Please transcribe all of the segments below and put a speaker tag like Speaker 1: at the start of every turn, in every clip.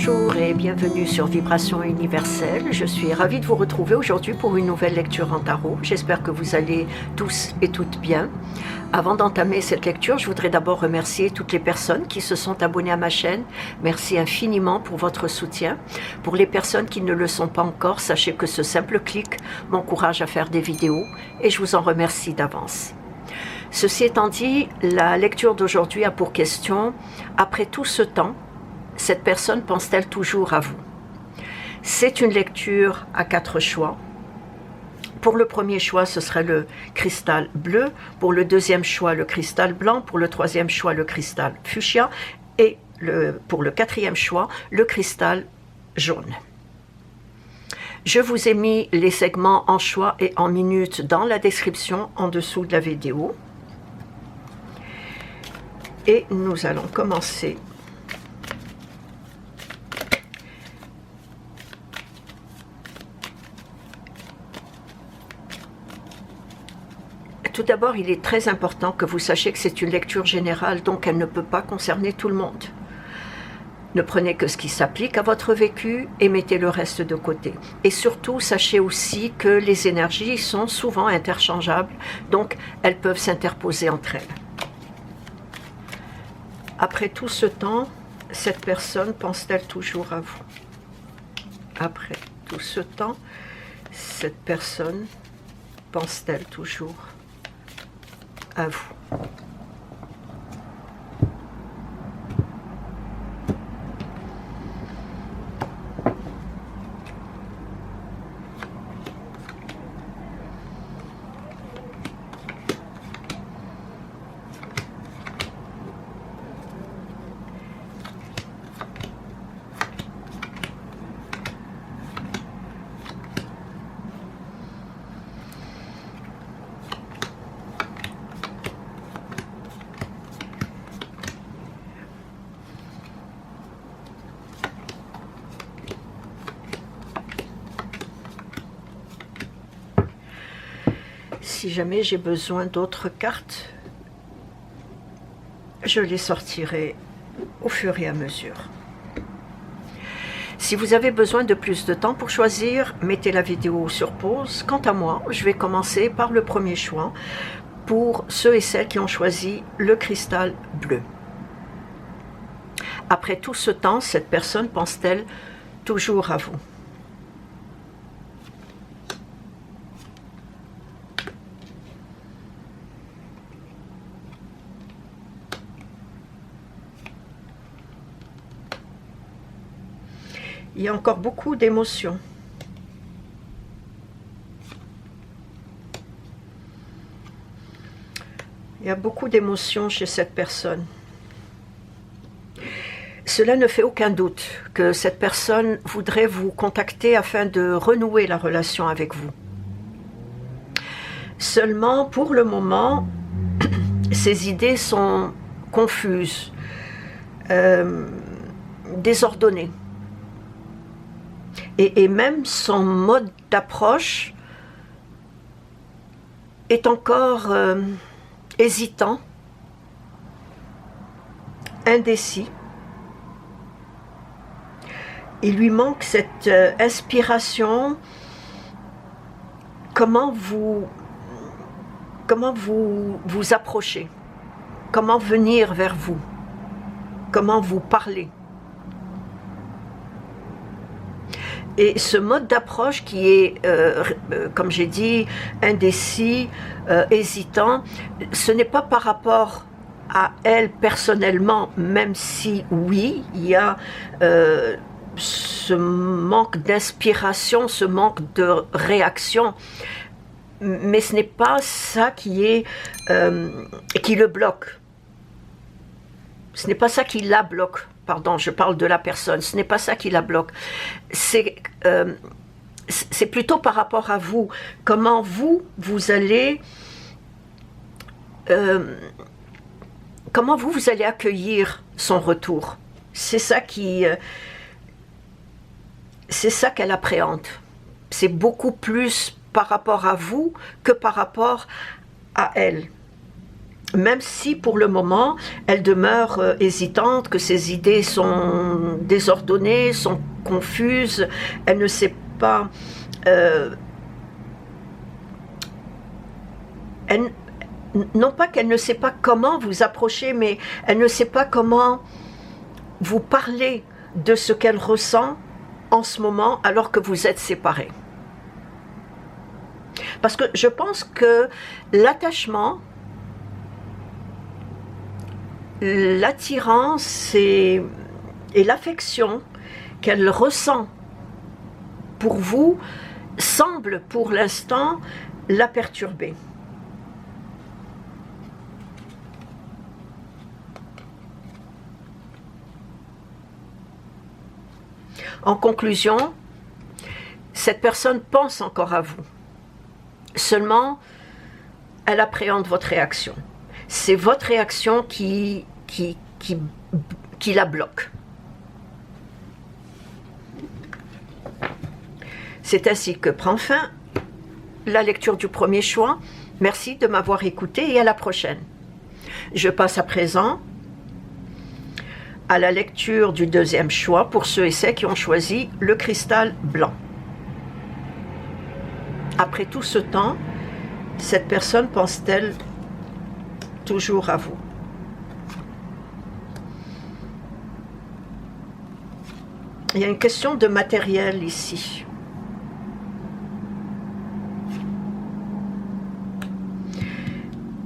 Speaker 1: Bonjour et bienvenue sur Vibration Universelle. Je suis ravie de vous retrouver aujourd'hui pour une nouvelle lecture en tarot. J'espère que vous allez tous et toutes bien. Avant d'entamer cette lecture, je voudrais d'abord remercier toutes les personnes qui se sont abonnées à ma chaîne. Merci infiniment pour votre soutien. Pour les personnes qui ne le sont pas encore, sachez que ce simple clic m'encourage à faire des vidéos et je vous en remercie d'avance. Ceci étant dit, la lecture d'aujourd'hui a pour question, après tout ce temps, cette personne pense-t-elle toujours à vous? C'est une lecture à 4 choix. Pour le premier choix, ce serait le cristal bleu. Pour le deuxième choix, le cristal blanc. Pour le troisième choix, le cristal fuchsia. Et pour le quatrième choix, le cristal jaune. Je vous ai mis les segments en choix et en minutes dans la description en dessous de la vidéo. Et nous allons commencer. Tout d'abord, il est très important que vous sachiez que c'est une lecture générale, donc elle ne peut pas concerner tout le monde. Ne prenez que ce qui s'applique à votre vécu et mettez le reste de côté. Et surtout, sachez aussi que les énergies sont souvent interchangeables, donc elles peuvent s'interposer entre elles. Après tout ce temps, cette personne pense-t-elle toujours à vous? Après tout ce temps, cette personne pense-t-elle toujours à vous? Si jamais j'ai besoin d'autres cartes, je les sortirai au fur et à mesure. Si vous avez besoin de plus de temps pour choisir, mettez la vidéo sur pause. Quant à moi, je vais commencer par le premier choix pour ceux et celles qui ont choisi le cristal bleu. Après tout ce temps, cette personne pense-t-elle toujours à vous? Il y a encore beaucoup d'émotions. Il y a beaucoup d'émotions chez cette personne. Cela ne fait aucun doute que cette personne voudrait vous contacter afin de renouer la relation avec vous. Seulement, pour le moment, ses idées sont confuses, désordonnées. Et même son mode d'approche est encore hésitant, indécis. Il lui manque cette inspiration. Comment vous approcher? Comment venir vers vous? Comment vous parler? Et ce mode d'approche qui est, comme j'ai dit, indécis, hésitant, ce n'est pas par rapport à elle personnellement, même si oui, il y a ce manque d'inspiration, ce manque de réaction, mais ce n'est pas ça qui le bloque. Ce n'est pas ça qui la bloque. Pardon, je parle de la personne, ce n'est pas ça qui la bloque. C'est plutôt par rapport à vous. Comment vous allez... comment vous allez accueillir son retour. C'est ça qu'elle appréhende. C'est beaucoup plus par rapport à vous que par rapport à elle. même si pour le moment elle demeure hésitante, que ses idées sont désordonnées, sont confuses, elle ne sait pas... non pas qu'elle ne sait pas comment vous approcher, mais elle ne sait pas comment vous parler de ce qu'elle ressent en ce moment alors que vous êtes séparés. Parce que je pense que l'attachement, l'attirance et l'affection qu'elle ressent pour vous semble pour l'instant la perturber. En conclusion, cette personne pense encore à vous. Seulement, elle appréhende votre réaction. C'est votre réaction qui la bloque. C'est ainsi que prend fin la lecture du premier choix. Merci de m'avoir écouté et à la prochaine. Je passe à présent à la lecture du deuxième choix pour ceux et celles qui ont choisi le cristal blanc. Après tout ce temps, cette personne pense-t-elle toujours à vous? Il y a une question de matériel ici.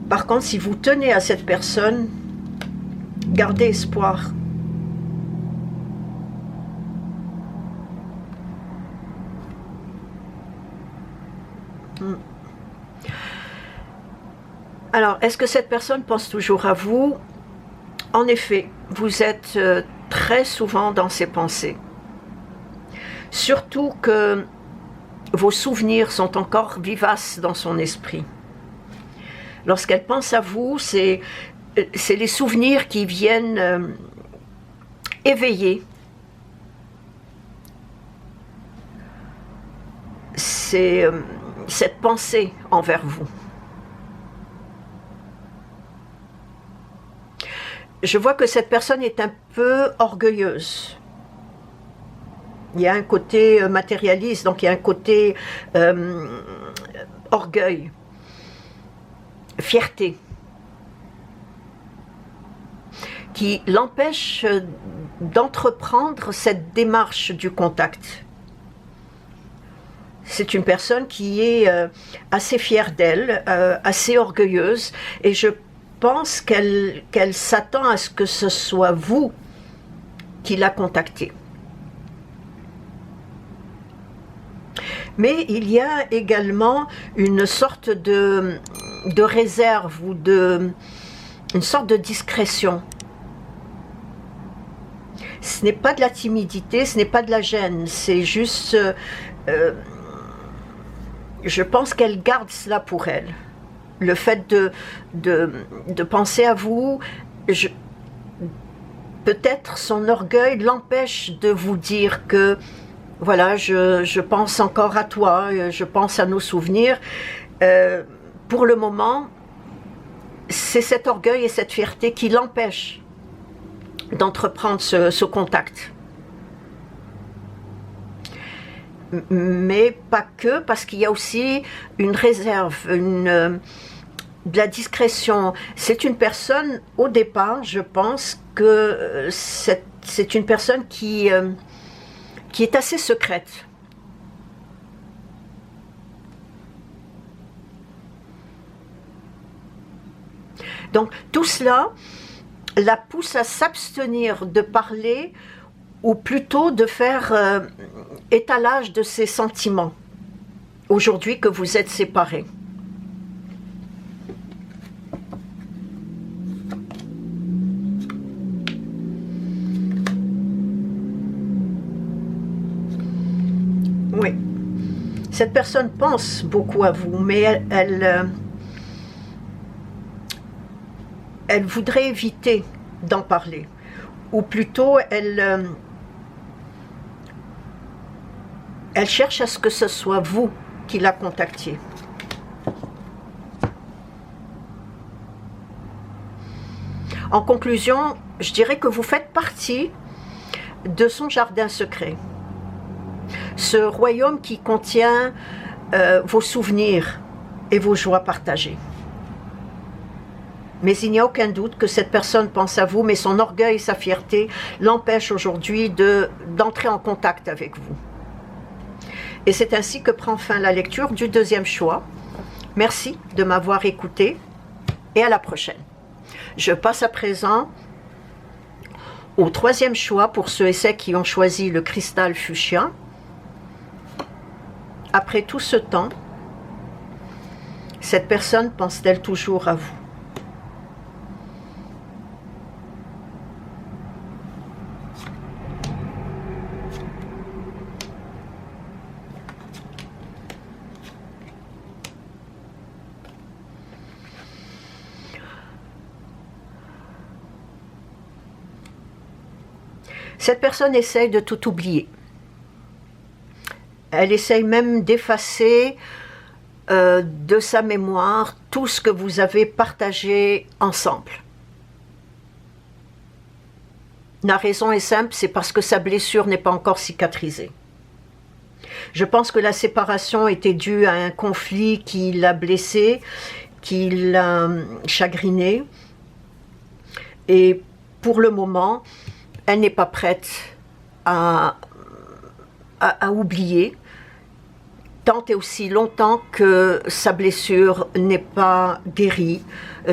Speaker 1: Par contre, si vous tenez à cette personne, gardez espoir. Alors, est-ce que cette personne pense toujours à vous? En effet, vous êtes très souvent dans ses pensées. Surtout que vos souvenirs sont encore vivaces dans son esprit. Lorsqu'elle pense à vous, c'est les souvenirs qui viennent éveiller cette pensée envers vous. Je vois que cette personne est un peu orgueilleuse. Il y a un côté matérialiste, donc il y a un côté orgueil, fierté, qui l'empêche d'entreprendre cette démarche du contact. C'est une personne qui est assez fière d'elle, assez orgueilleuse, et je pense qu'elle s'attend à ce que ce soit vous qui la contactez. Mais il y a également une sorte de réserve ou une sorte de discrétion. Ce n'est pas de la timidité, ce n'est pas de la gêne, c'est juste... je pense qu'elle garde cela pour elle. Le fait de penser à vous, peut-être son orgueil l'empêche de vous dire que voilà, je pense encore à toi, je pense à nos souvenirs. Pour le moment, c'est cet orgueil et cette fierté qui l'empêchent d'entreprendre ce contact. Mais pas que, parce qu'il y a aussi une réserve, de la discrétion. C'est une personne, au départ, je pense que c'est une personne qui est assez secrète. Donc tout cela la pousse à s'abstenir de parler ou plutôt de faire étalage de ses sentiments aujourd'hui que vous êtes séparés. Oui, cette personne pense beaucoup à vous, mais elle voudrait éviter d'en parler, ou plutôt elle cherche à ce que ce soit vous qui la contactiez. En conclusion, je dirais que vous faites partie de son jardin secret. Ce royaume qui contient vos souvenirs et vos joies partagées. Mais il n'y a aucun doute que cette personne pense à vous, mais son orgueil et sa fierté l'empêchent aujourd'hui d'entrer en contact avec vous. Et c'est ainsi que prend fin la lecture du deuxième choix. Merci de m'avoir écouté et à la prochaine. Je passe à présent au troisième choix pour ceux et celles qui ont choisi le cristal fuchsia. Après tout ce temps, cette personne pense-t-elle toujours à vous? Cette personne essaye de tout oublier. Elle essaye même d'effacer de sa mémoire tout ce que vous avez partagé ensemble. La raison est simple, c'est parce que sa blessure n'est pas encore cicatrisée. Je pense que la séparation était due à un conflit qui l'a blessé, qui l'a chagriné. Et pour le moment, elle n'est pas prête à oublier, tant et aussi longtemps que sa blessure n'est pas guérie,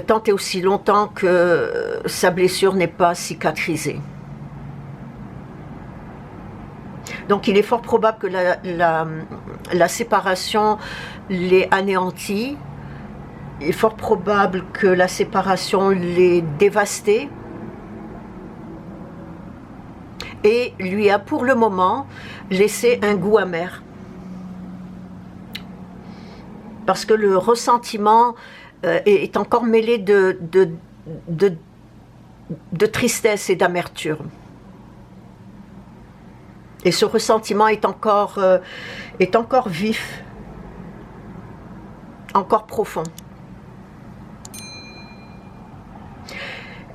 Speaker 1: tant et aussi longtemps que sa blessure n'est pas cicatrisée. Donc il est fort probable que la séparation l'ait anéantie, il est fort probable que la séparation l'ait dévastée, et lui a pour le moment laissé un goût amer. Parce que le ressentiment est encore mêlé de tristesse et d'amertume. Et ce ressentiment est encore vif, encore profond.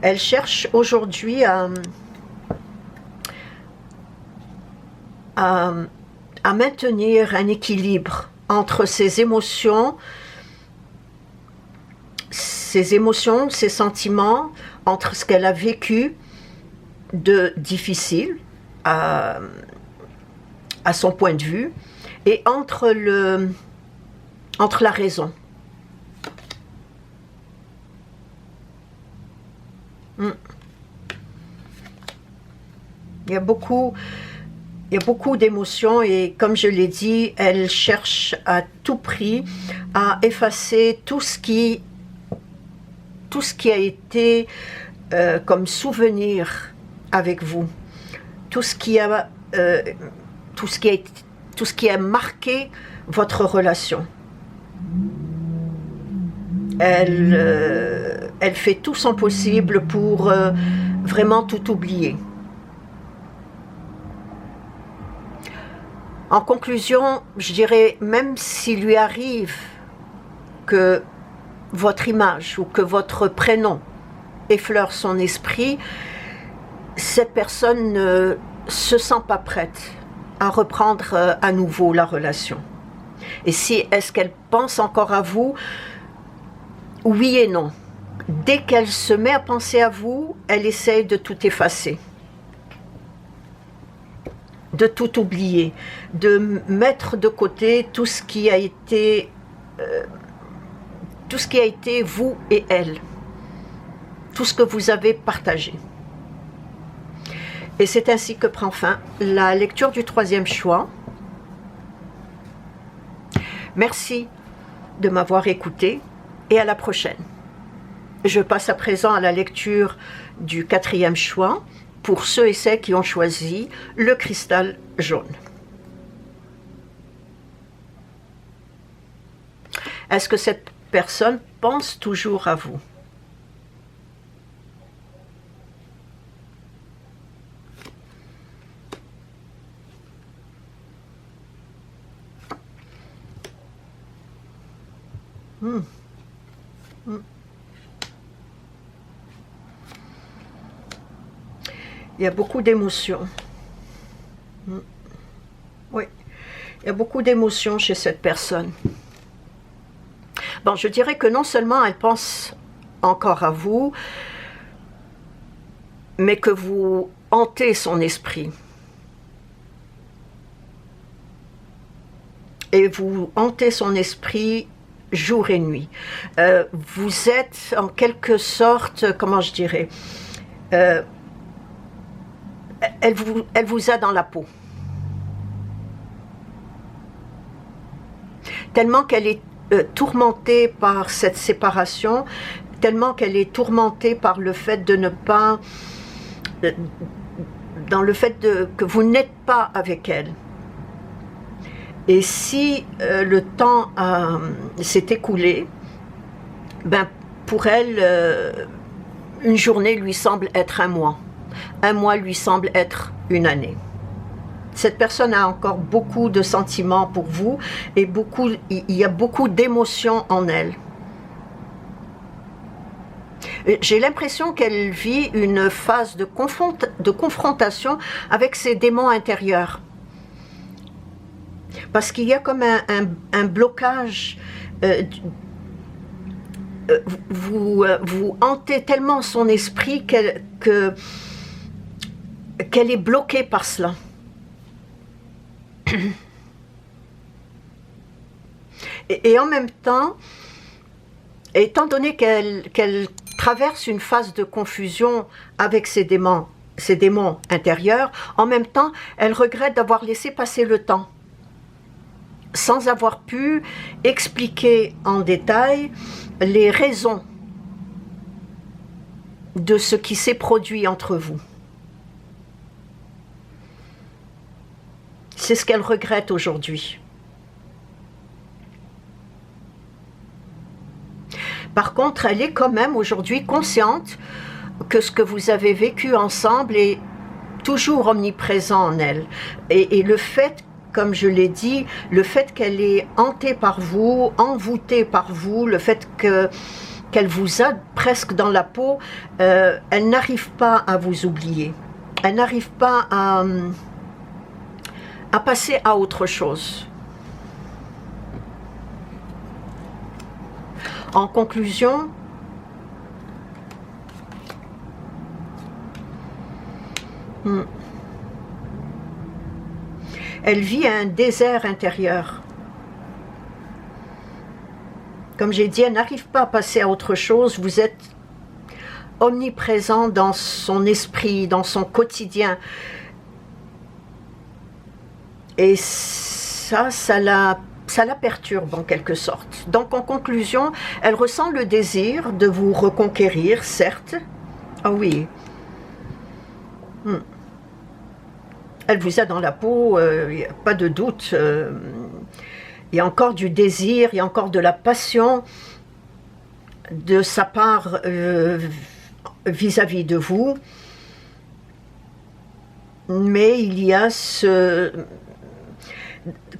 Speaker 1: Elle cherche aujourd'hui à maintenir un équilibre entre ses émotions, ses sentiments, entre ce qu'elle a vécu de difficile à son point de vue, et entre la raison. Il y a beaucoup d'émotions et comme je l'ai dit, elle cherche à tout prix à effacer tout ce qui a été comme souvenir avec vous, tout ce qui a marqué votre relation. Elle fait tout son possible pour vraiment tout oublier. En conclusion, je dirais, même s'il lui arrive que votre image ou que votre prénom effleure son esprit, cette personne ne se sent pas prête à reprendre à nouveau la relation. Et est-ce qu'elle pense encore à vous? Oui et non. Dès qu'elle se met à penser à vous, elle essaye de tout effacer, de tout oublier, de mettre de côté tout ce qui a été vous et elle, tout ce que vous avez partagé. Et c'est ainsi que prend fin la lecture du troisième choix. Merci de m'avoir écouté et à la prochaine. Je passe à présent à la lecture du quatrième choix pour ceux et celles qui ont choisi le cristal jaune. Est-ce que cette personne pense toujours à vous? Il y a beaucoup d'émotions. Oui, il y a beaucoup d'émotions chez cette personne. Bon, je dirais que non seulement elle pense encore à vous, mais que vous hantez son esprit. Et vous hantez son esprit jour et nuit. Vous êtes en quelque sorte, comment je dirais, elle vous a dans la peau. Tellement qu'elle est tourmentée par cette séparation, tellement qu'elle est tourmentée par le fait de ne pas, dans le fait que vous n'êtes pas avec elle. Et si le temps s'est écoulé, ben pour elle, une journée lui semble être un mois lui semble être une année. Cette personne a encore beaucoup de sentiments pour vous et il y a beaucoup d'émotions en elle. J'ai l'impression qu'elle vit une phase de confrontation avec ses démons intérieurs. Parce qu'il y a comme un blocage. Vous hantez tellement son esprit qu'elle est bloquée par cela. Et en même temps, étant donné qu'elle traverse une phase de confusion avec ses démons intérieurs, en même temps, elle regrette d'avoir laissé passer le temps, sans avoir pu expliquer en détail les raisons de ce qui s'est produit entre vous. C'est ce qu'elle regrette aujourd'hui. Par contre, elle est quand même aujourd'hui consciente que ce que vous avez vécu ensemble est toujours omniprésent en elle. Et le fait, comme je l'ai dit, le fait qu'elle est hantée par vous, envoûtée par vous, le fait qu'elle vous a presque dans la peau, elle n'arrive pas à vous oublier. Elle n'arrive pas à passer à autre chose. En conclusion, elle vit un désert intérieur. Comme j'ai dit, elle n'arrive pas à passer à autre chose. Vous êtes omniprésent dans son esprit, dans son quotidien. Et ça la perturbe en quelque sorte. Donc en conclusion, elle ressent le désir de vous reconquérir, certes. Ah oui. Elle vous a dans la peau, il n'y a pas de doute. Il y a encore du désir, il y a encore de la passion de sa part vis-à-vis de vous. Mais il y a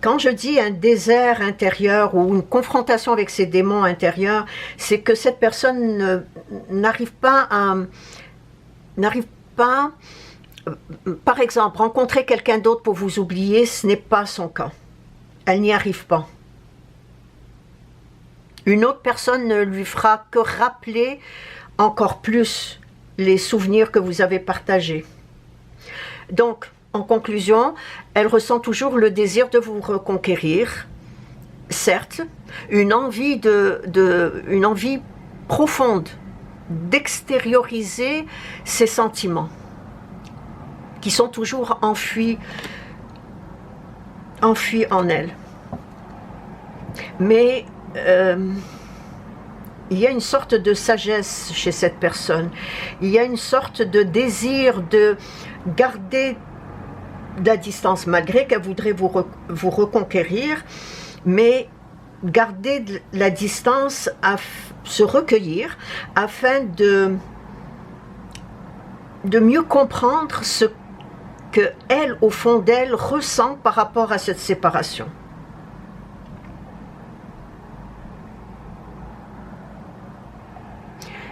Speaker 1: quand je dis un désert intérieur ou une confrontation avec ses démons intérieurs, c'est que cette personne n'arrive pas, par exemple, rencontrer quelqu'un d'autre pour vous oublier, ce n'est pas son cas. Elle n'y arrive pas. Une autre personne ne lui fera que rappeler encore plus les souvenirs que vous avez partagés. Donc, en conclusion, elle ressent toujours le désir de vous reconquérir, certes, une envie profonde d'extérioriser ses sentiments, qui sont toujours enfuis en elle. Mais il y a une sorte de sagesse chez cette personne. Il y a une sorte de désir de garder de la distance, malgré qu'elle voudrait vous reconquérir, mais garder de la distance, se recueillir, afin de mieux comprendre ce que elle, au fond d'elle, ressent par rapport à cette séparation.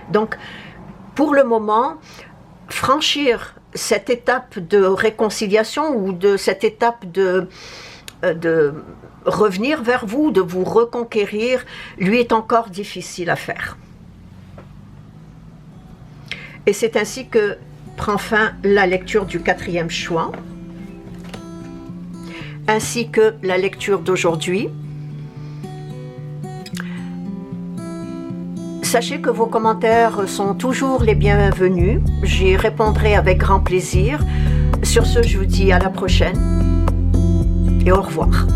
Speaker 1: Donc, pour le moment, franchir cette étape de réconciliation ou de cette étape de revenir vers vous, de vous reconquérir, lui est encore difficile à faire. Et c'est ainsi que prend fin la lecture du 4e chouan, ainsi que la lecture d'aujourd'hui. Sachez que vos commentaires sont toujours les bienvenus. J'y répondrai avec grand plaisir. Sur ce, je vous dis à la prochaine et au revoir.